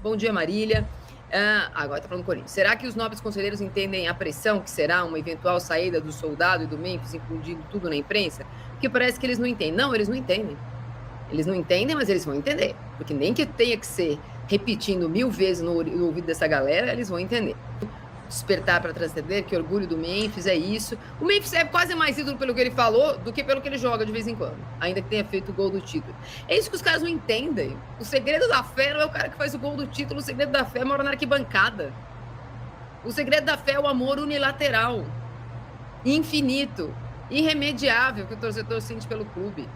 Bom dia, Marília. Agora tá falando Corinthians. Será que os nobres conselheiros entendem a pressão que será uma eventual saída do Soldado e do Memphis, incluindo tudo na imprensa? Porque parece que eles não entendem. Não, eles não entendem. Eles não entendem, mas eles vão entender. Porque nem que tenha que ser repetindo 1000 vezes no ouvido dessa galera, eles vão entender. Despertar para transcender, que orgulho do Memphis, é isso. O Memphis é quase mais ídolo pelo que ele falou do que pelo que ele joga de vez em quando, ainda que tenha feito o gol do título. É isso que os caras não entendem. O segredo da fé não é o cara que faz o gol do título, o segredo da fé é morar na arquibancada. O segredo da fé é o amor unilateral, infinito, irremediável que o torcedor sente pelo clube.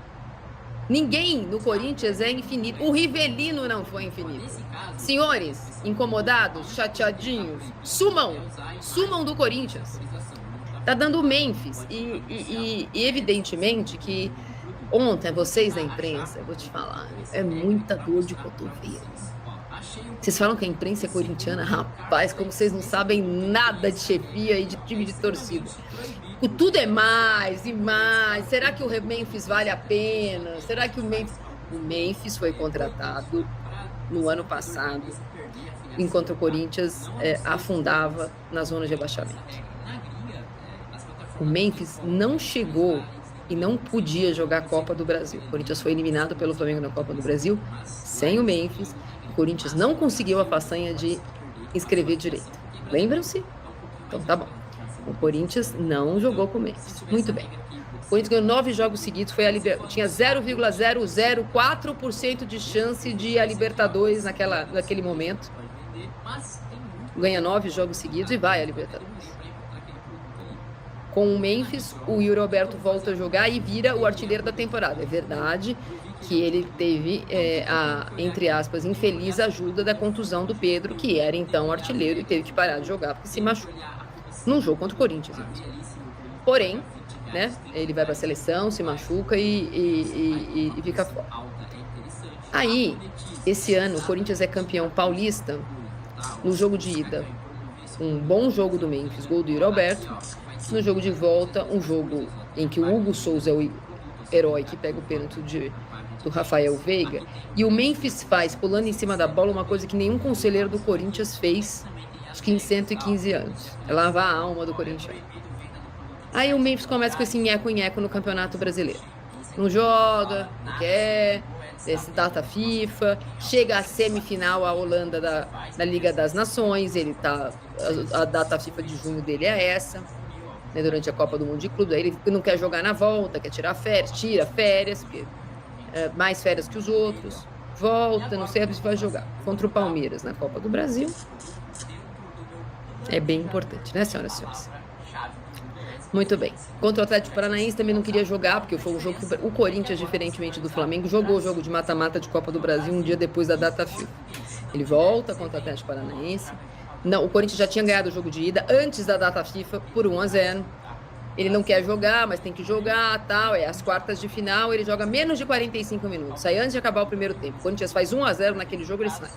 Ninguém no Corinthians é infinito. O Rivelino não foi infinito. Senhores, incomodados, chateadinhos, sumam do Corinthians. Tá dando o Memphis. E evidentemente que ontem, vocês da imprensa, eu vou te falar, é muita dor de cotovelo. Vocês falam que a imprensa é corintiana? Rapaz, como vocês não sabem nada de chefia e de time de torcida. O tudo é mais e mais. Será que o Memphis vale a pena? Será que o Memphis foi contratado no ano passado, enquanto o Corinthians afundava na zona de rebaixamento? O Memphis não chegou e não podia jogar a Copa do Brasil. O Corinthians foi eliminado pelo Flamengo na Copa do Brasil sem o Memphis. O Corinthians não conseguiu a façanha de inscrever direito. Lembram-se? Então tá bom. O Corinthians não jogou com o Memphis. Muito bem. O Corinthians ganhou 9 jogos seguidos, tinha 0,004% de chance de ir à Libertadores naquele momento. Ganha 9 jogos seguidos e vai à Libertadores. Com o Memphis, o Yuri Alberto volta a jogar e vira o artilheiro da temporada. É verdade que ele teve entre aspas, infeliz ajuda da contusão do Pedro, que era então artilheiro e teve que parar de jogar porque se machucou. Num jogo contra o Corinthians. Porém, né, ele vai para a seleção, se machuca e fica fora. Aí, esse ano, o Corinthians é campeão paulista no jogo de ida. Um bom jogo do Memphis, gol do Yuri Alberto. No jogo de volta, um jogo em que o Hugo Souza é o herói que pega o pênalti do Rafael Veiga. E o Memphis faz, pulando em cima da bola, uma coisa que nenhum conselheiro do Corinthians fez, acho que em 115 anos. É lavar a alma do Corinthians. Aí o Memphis começa com esse nheco-nheco no Campeonato Brasileiro. Não joga, não quer, esse data FIFA, chega à semifinal a Holanda da Liga das Nações, a data FIFA de junho dele é essa, né, durante a Copa do Mundo de Clube, aí ele não quer jogar na volta, quer tirar férias, tira férias, porque mais férias que os outros, volta, não sei se vai jogar contra o Palmeiras na Copa do Brasil. É bem importante, né, senhoras e senhores? Muito bem. Contra o Atlético Paranaense também não queria jogar, porque foi um jogo que o Corinthians, diferentemente do Flamengo, jogou o jogo de mata-mata de Copa do Brasil um dia depois da data FIFA. Ele volta contra o Atlético Paranaense. Não, o Corinthians já tinha ganhado o jogo de ida antes da data FIFA por 1-0. Ele não quer jogar, mas tem que jogar, tal. As quartas de final, ele joga menos de 45 minutos. Sai antes de acabar o primeiro tempo. O Corinthians faz 1-0 naquele jogo, ele sai.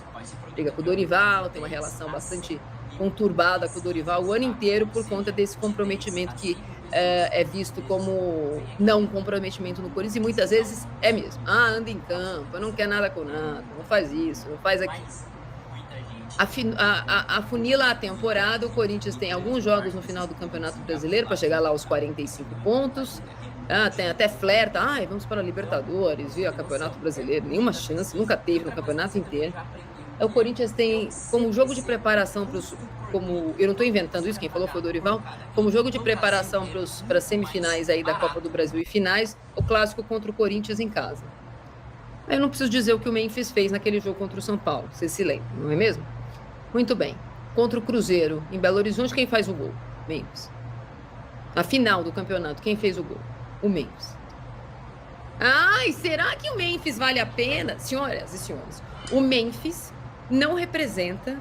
Briga com o Dorival, tem uma relação bastante conturbada com o Dorival o ano inteiro por conta desse comprometimento que é visto como não comprometimento no Corinthians, e muitas vezes é mesmo. Anda em campo, não quer nada com nada, não faz isso, não faz aquilo. Afunila a temporada, o Corinthians tem alguns jogos no final do Campeonato Brasileiro para chegar lá aos 45 pontos. Tem até flerta, vamos para a Libertadores, viu? Campeonato Brasileiro, nenhuma chance, nunca teve no campeonato inteiro. O Corinthians tem como jogo de preparação eu não estou inventando isso, quem falou foi o Dorival, como jogo de preparação para as semifinais aí da Copa do Brasil e finais, o clássico contra o Corinthians em casa. Eu não preciso dizer o que o Memphis fez naquele jogo contra o São Paulo, vocês se lembram, não é mesmo? Muito bem. Contra o Cruzeiro, em Belo Horizonte, quem faz o gol? Memphis. Na final do campeonato, quem fez o gol? O Memphis. Será que o Memphis vale a pena? Senhoras e senhores, o Memphis não representa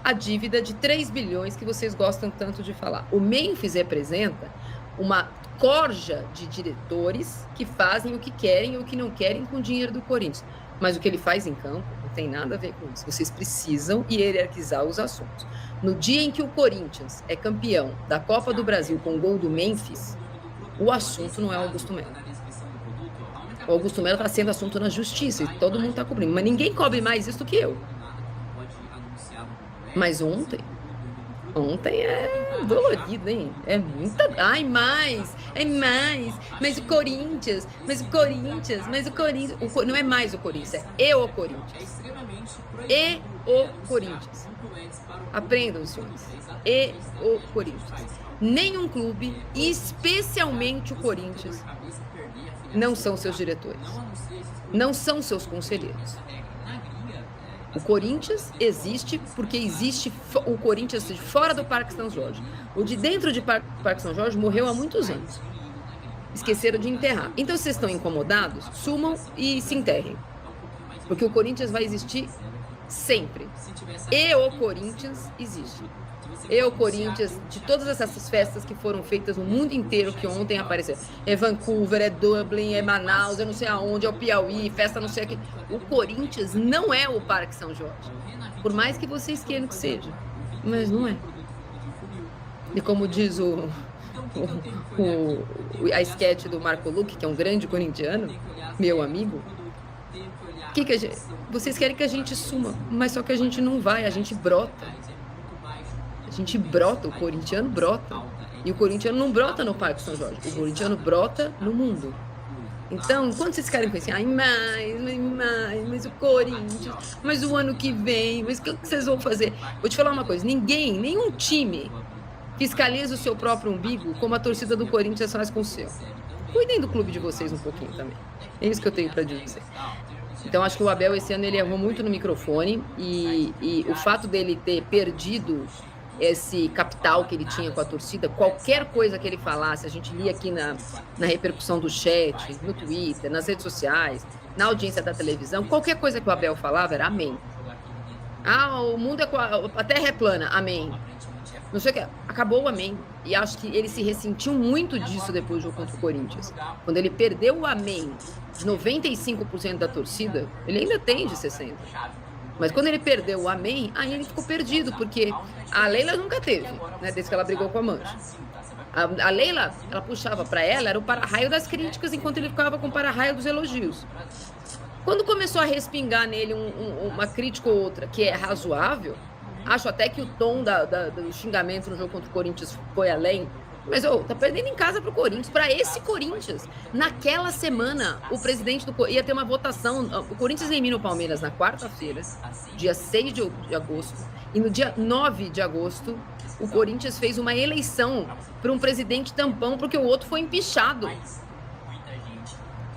a dívida de 3 bilhões que vocês gostam tanto de falar. O Memphis representa uma corja de diretores que fazem o que querem ou o que não querem com o dinheiro do Corinthians. Mas o que ele faz em campo não tem nada a ver com isso. Vocês precisam hierarquizar os assuntos. No dia em que o Corinthians é campeão da Copa do Brasil com o gol do Memphis, o assunto não é o Augusto Melo. O Augusto Melo está sendo assunto na justiça e todo mundo está cobrindo. Mas ninguém cobre mais isso do que eu. Mas ontem é dolorido, hein? É muita. Ai, mas o Corinthians, não é mais o Corinthians, é o Corinthians. E o Corinthians. Aprendam, senhores. E o Corinthians. Nenhum clube, especialmente o Corinthians, não são seus diretores. Não são seus conselheiros. O Corinthians existe porque existe o Corinthians de fora do Parque São Jorge. O de dentro de Parque São Jorge morreu há muitos anos. Esqueceram de enterrar. Então, se vocês estão incomodados, sumam e se enterrem. Porque o Corinthians vai existir sempre. E o Corinthians existe. E o Corinthians, de todas essas festas que foram feitas no mundo inteiro, que ontem apareceram. É Vancouver, é Dublin, é Manaus, é não sei aonde, é o Piauí, festa não sei aqui. O Corinthians não é o Parque São Jorge. Por mais que vocês queiram que seja. Mas não é. E como diz a sketch do Marco Luque, que é um grande corintiano, meu amigo, vocês querem que a gente suma, mas só que a gente não vai, a gente brota. A gente brota, o corintiano brota. E o corintiano não brota no Parque São Jorge, o corintiano brota no mundo. Então, quando vocês querem pensar, ai, mas o Corinthians, mas o ano que vem, mas o que vocês vão fazer? Vou te falar uma coisa, nenhum time fiscaliza o seu próprio umbigo como a torcida do Corinthians faz com o seu. Cuidem do clube de vocês um pouquinho também. É isso que eu tenho para dizer. Então, acho que o Abel, esse ano, ele errou muito no microfone e o fato dele ter perdido esse capital que ele tinha com a torcida, qualquer coisa que ele falasse, a gente lia aqui na repercussão do chat, no Twitter, nas redes sociais, na audiência da televisão, qualquer coisa que o Abel falava era amém. O mundo a terra é plana, amém. Não sei o que, acabou o amém. E acho que ele se ressentiu muito disso depois do jogo contra o Corinthians. Quando ele perdeu o amém de 95% da torcida, ele ainda tem de 60%. Mas quando ele perdeu o amém, aí ele ficou perdido, porque a Leila nunca teve, né, desde que ela brigou com a Mancha. A Leila, ela puxava para ela, era o para-raio das críticas, enquanto ele ficava com o para-raio dos elogios. Quando começou a respingar nele uma crítica ou outra que é razoável, acho até que o tom do xingamento no jogo contra o Corinthians foi além. Mas, tá perdendo em casa pro Corinthians, para esse Corinthians. Naquela semana, o presidente ia ter uma votação. O Corinthians elimina o Palmeiras na quarta-feira, dia 6 de agosto. E no dia 9 de agosto, o Corinthians fez uma eleição para um presidente tampão, porque o outro foi empichado.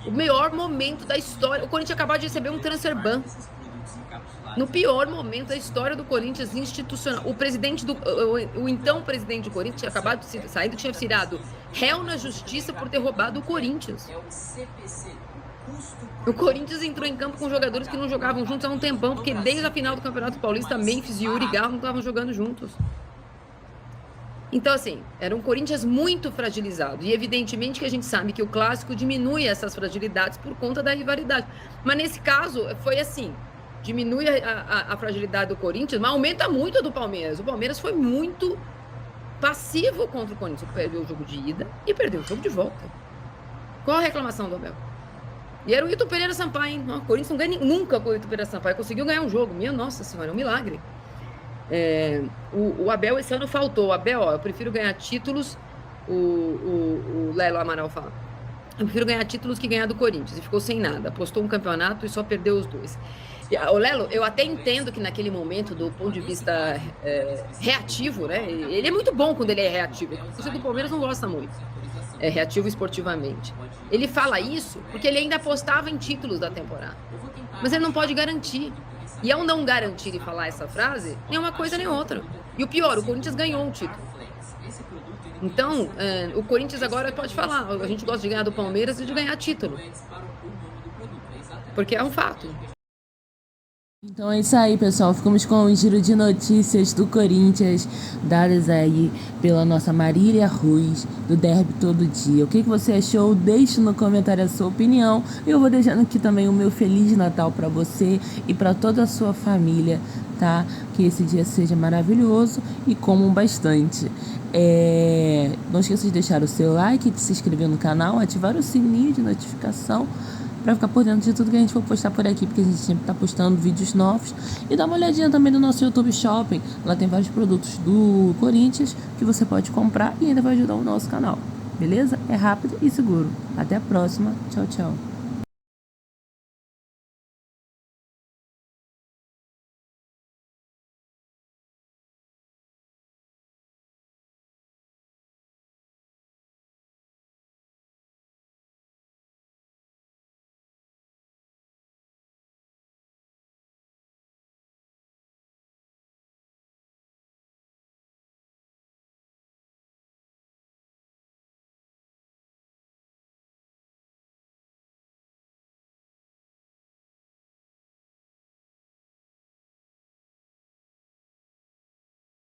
O melhor momento da história. O Corinthians acabou de receber um transfer ban. No pior momento da história do Corinthians institucional. O então presidente do Corinthians tinha acabado de sair, tinha virado réu na justiça por ter roubado o Corinthians. O Corinthians entrou em campo com jogadores que não jogavam juntos há um tempão, porque desde a final do Campeonato Paulista, Memphis e Yuri Galo não estavam jogando juntos. Então, assim, era um Corinthians muito fragilizado. E evidentemente que a gente sabe que o clássico diminui essas fragilidades por conta da rivalidade. Mas nesse caso, foi assim. Diminui a fragilidade do Corinthians, mas aumenta muito a do Palmeiras. O Palmeiras foi muito passivo contra o Corinthians. Perdeu o jogo de ida e perdeu o jogo de volta. Qual a reclamação do Abel? E era o Hilton Pereira Sampaio, hein? O Corinthians não ganha nunca com o Hilton Pereira Sampaio. Conseguiu ganhar um jogo. Minha nossa senhora, é um milagre. O Abel esse ano faltou. O Abel, eu prefiro ganhar títulos. O Lelo Amaral fala. Eu prefiro ganhar títulos que ganhar do Corinthians. E ficou sem nada. Apostou um campeonato e só perdeu os dois. O Lelo, eu até entendo que naquele momento, do ponto de vista reativo, né? Ele é muito bom quando ele é reativo. O torcedor do Palmeiras não gosta muito. É reativo esportivamente. Ele fala isso porque ele ainda apostava em títulos da temporada. Mas ele não pode garantir. E ao não garantir e falar essa frase, nem uma coisa nem outra. E o pior, o Corinthians ganhou um título. Então, o Corinthians agora pode falar, a gente gosta de ganhar do Palmeiras e de ganhar título. Porque é um fato. Então é isso aí, pessoal. Ficamos com um giro de notícias do Corinthians, dadas aí pela nossa Marília Ruiz, do Derby Todo Dia. O que você achou? Deixe no comentário a sua opinião. Eu vou deixando aqui também o meu Feliz Natal para você e para toda a sua família, tá? Que esse dia seja maravilhoso e comam bastante. Não esqueça de deixar o seu like, de se inscrever no canal, ativar o sininho de notificação, para ficar por dentro de tudo que a gente for postar por aqui, porque a gente sempre tá postando vídeos novos. E dá uma olhadinha também no nosso YouTube Shopping. Lá tem vários produtos do Corinthians que você pode comprar e ainda vai ajudar o nosso canal. Beleza? É rápido e seguro. Até a próxima. Tchau, tchau.